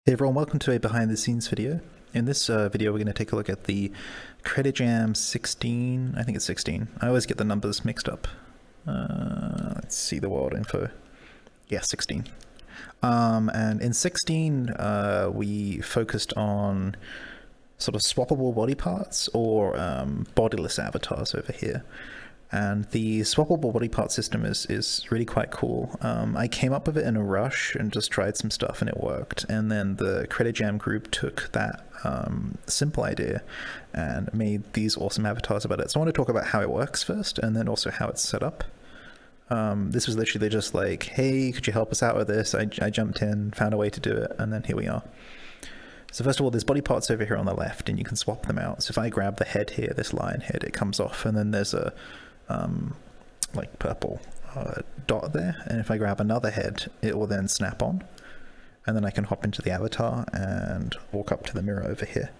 Hey everyone, welcome to a behind the scenes video. In this video we're going to take a look at the CreditJam 16, I think it's 16. I always get the numbers mixed up. Let's see the world info. Yeah, 16. And in 16 we focused on sort of swappable body parts or bodiless avatars over here. And the swappable body part system is really quite cool. I came up with it in a rush and just tried some stuff and it worked. And then the CreditJam group took that simple idea and made these awesome avatars about it. So I want to talk about how it works first and then also how it's set up. This was literally just like, hey, could you help us out with this? I jumped in, found a way to do it, and then here we are. So first of all, there's body parts over here on the left and you can swap them out. So if I grab the head here, this lion head, it comes off, and then there's a like purple dot there, and if I grab another head it will then snap on, and then I can hop into the avatar and walk up to the mirror over here.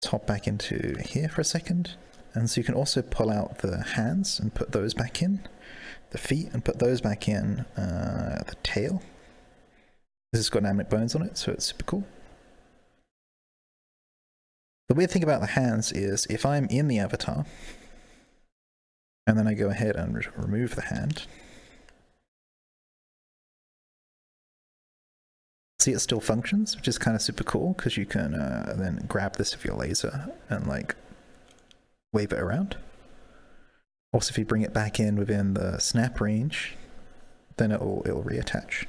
Let's hop back into here for a second, and so you can also pull out the hands and put those back in, the feet and put those back in, the tail. This has got dynamic bones on it, so it's super cool. The weird thing about the hands is if I'm in the avatar and then I go ahead and remove the hand, see it still functions, which is kind of super cool because you can then grab this with your laser and like wave it around. Also, if you bring it back in within the snap range, then it'll reattach.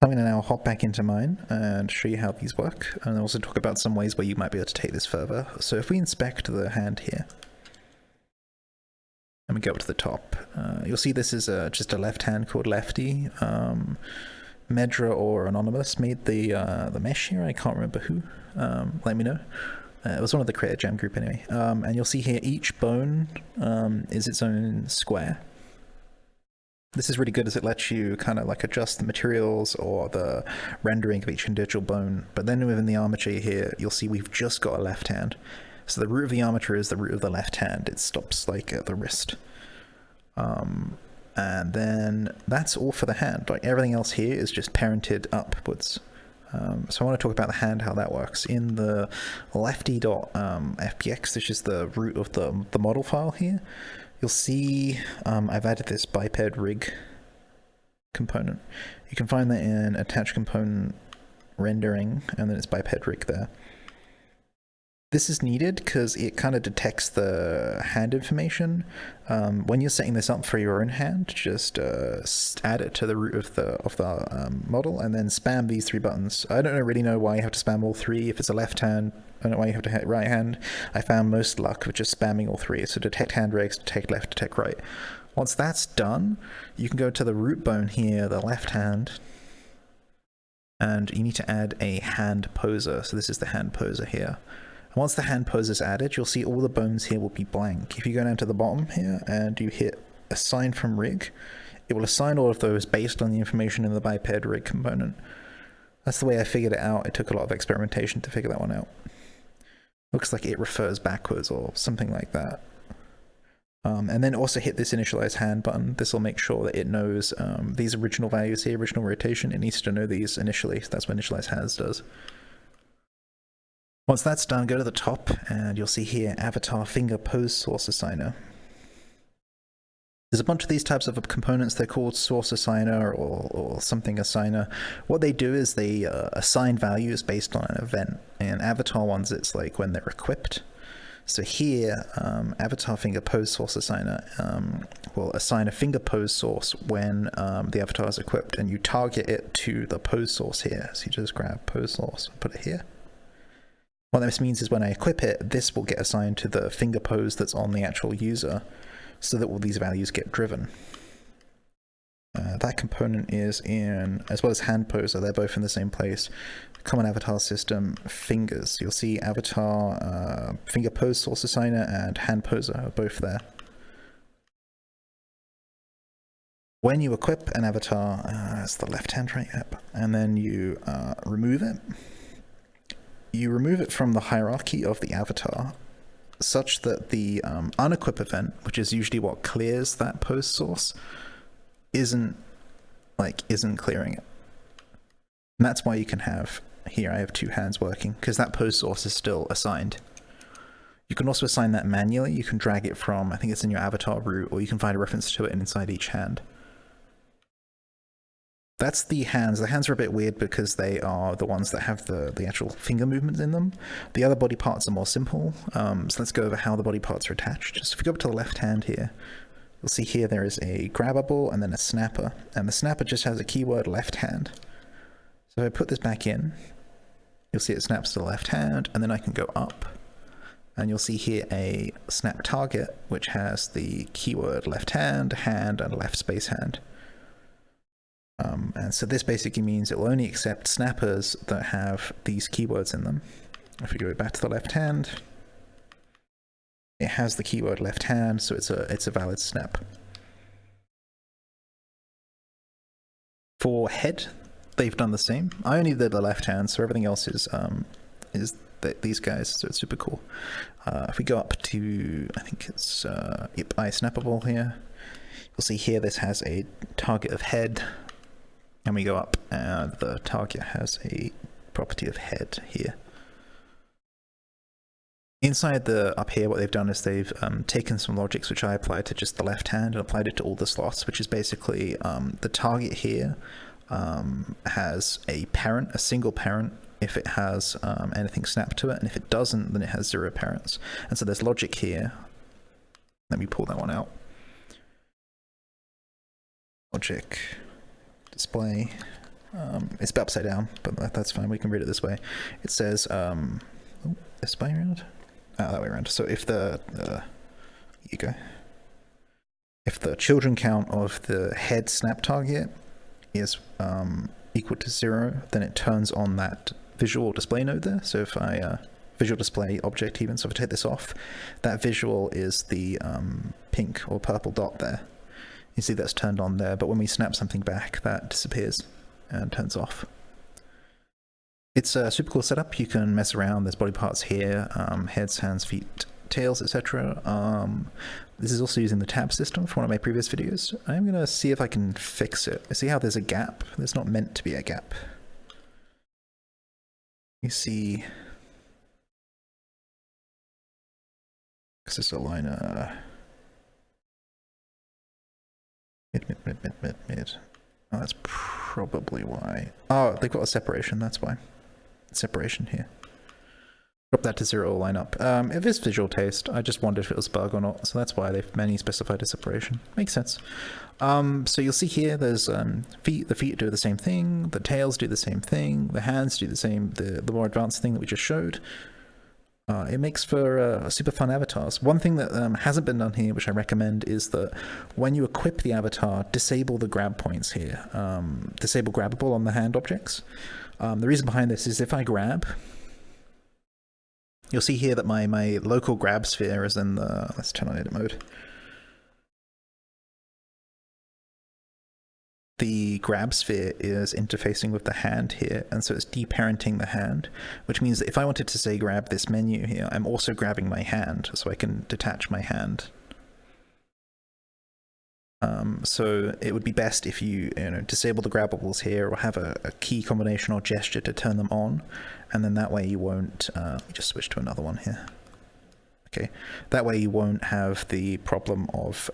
I'm going to now hop back into mine and show you how these work, and also talk about some ways where you might be able to take this further. So if we inspect the hand here, and we go up to the top, you'll see this is just a left hand called Lefty. Medra or Anonymous made the mesh here. I can't remember who. Let me know. It was one of the CreditJam group anyway. And you'll see here each bone is its own square. This is really good as it lets you kind of like adjust the materials or the rendering of each individual bone. But then within the armature here, you'll see we've just got a left hand. So the root of the armature is the root of the left hand. It stops like at the wrist. And then that's all for the hand. Like everything else here is just parented upwards. So I want to talk about the hand, how that works. In the lefty.fpx, this is the root of the model file here. You'll see I've added this biped rig component. You can find that in attach component rendering, and then it's biped rig there. This is needed because it kind of detects the hand information. When you're setting this up for your own hand, just add it to the root of the model, and then spam these three buttons. I don't really know why you have to spam all three. If it's a left hand, I don't know why you have to hit right hand. I found most luck with just spamming all three. So detect hand regs, detect left, detect right. Once that's done, you can go to the root bone here, the left hand, and you need to add a hand poser. So this is the hand poser here. And once the hand poser is added, you'll see all the bones here will be blank. If you go down to the bottom here and you hit assign from rig, it will assign all of those based on the information in the biped rig component. That's the way I figured it out. It took a lot of experimentation to figure that one out. Looks like it refers backwards or something like that. And then also hit this initialize hand button. This will make sure that it knows these original values here, original rotation. It needs to know these initially. So that's what initialize hands does. Once that's done, go to the top and you'll see here avatar finger pose source assigner. There's a bunch of these types of components. They're called source assigner or something assigner. What they do is they assign values based on an event. In avatar ones, it's like when they're equipped. So here, avatar finger pose source assigner will assign a finger pose source when the avatar is equipped, and you target it to the pose source here. So you just grab pose source, put it here. What this means is when I equip it, this will get assigned to the finger pose that's on the actual user, so that all these values get driven. That component is in, as well as hand poser, they're both in the same place. Common avatar system, fingers. You'll see avatar, finger pose source assigner, and hand poser are both there. When you equip an avatar, it's the left hand, right? Yep. And then you remove it. You remove it from the hierarchy of the avatar such that the unequip event, which is usually what clears that pose source, isn't clearing it. And that's why you can have, here I have two hands working, because that pose source is still assigned. You can also assign that manually. You can drag it from, I think it's in your avatar root, or you can find a reference to it inside each hand. That's the hands. The hands are a bit weird because they are the ones that have the actual finger movements in them. The other body parts are more simple. So let's go over how the body parts are attached. So if we go up to the left hand here, you'll see here there is a grabbable and then a snapper. And the snapper just has a keyword left hand. So if I put this back in, you'll see it snaps to the left hand, and then I can go up. And you'll see here a snap target, which has the keyword left hand, hand, and left space hand. And so this basically means it will only accept snappers that have these keywords in them. If we go back to the left hand, it has the keyword left hand, so it's a valid snap. For head, they've done the same. I only did the left hand, so everything else is these guys, so it's super cool. If we go up to, I think it's Swappable here, you'll see here this has a target of head, and we go up and the target has a property of head here. Inside up here, what they've done is they've taken some logics which I applied to just the left hand and applied it to all the slots, which is basically the target here has a parent, a single parent, if it has anything snapped to it, and if it doesn't, then it has 0 parents. And so there's logic here. Let me pull that one out. Logic, display. It's upside down, but that's fine. We can read it this way. It says, this way around? Oh, that way around. So if here you go. If the children count of the head snap target is equal to 0, then it turns on that visual display node there. So if I visual display object even, so if I take this off, that visual is the pink or purple dot there. You see that's turned on there, but when we snap something back, that disappears and turns off. It's a super cool setup. You can mess around. There's body parts here, heads, hands, feet, tails, etc. This is also using the tab system from one of my previous videos. I'm going to see if I can fix it. See how there's a gap? There's not meant to be a gap. You see, because it's a line, mid. Oh, that's probably why. Oh, they've got a separation, that's why. Separation here. Drop that to 0, line up. If it's visual taste, I just wondered if it was a bug or not, so that's why they've manually specified a separation. Makes sense. So you'll see here there's feet. The feet do the same thing, the tails do the same thing, the hands do the same, the more advanced thing that we just showed. It makes for super fun avatars. One thing that hasn't been done here, which I recommend, is that when you equip the avatar, disable the grab points here. Disable grabbable on the hand objects. The reason behind this is if I grab, you'll see here that my local grab sphere is in the, let's turn on edit mode. The grab sphere is interfacing with the hand here, and so it's deparenting the hand, which means that if I wanted to say grab this menu here, I'm also grabbing my hand, so I can detach my hand. So it would be best if you disable the grabbables here, or have a key combination or gesture to turn them on, and then that way you won't, let me just switch to another one here. Okay, that way you won't have the problem of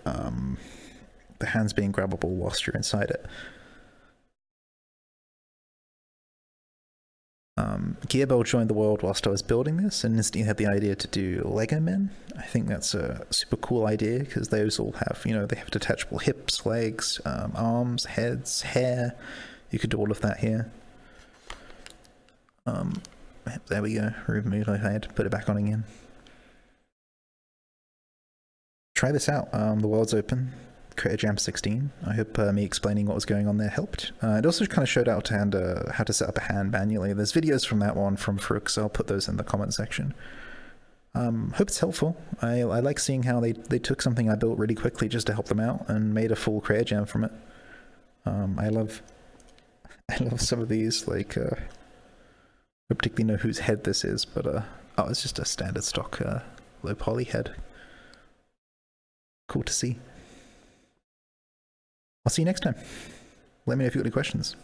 the hands being grabbable whilst you're inside it. Gearbell joined the world whilst I was building this and instantly had the idea to do Lego men. I think that's a super cool idea because those all have, they have detachable hips, legs, arms, heads, hair. You could do all of that here. There we go. Remove my head, put it back on again. Try this out. The world's open. Create a Jam 16. I hope me explaining what was going on there helped. It also kind of showed out how to set up a hand manually. There's videos from that one from Farouk, so I'll put those in the comment section. Hope it's helpful. I like seeing how they took something I built really quickly just to help them out and made a full Create Jam from it. I love some of these, like, I don't particularly know whose head this is, but oh, it's just a standard stock low poly head. Cool to see. I'll see you next time. Let me know if you've got any questions.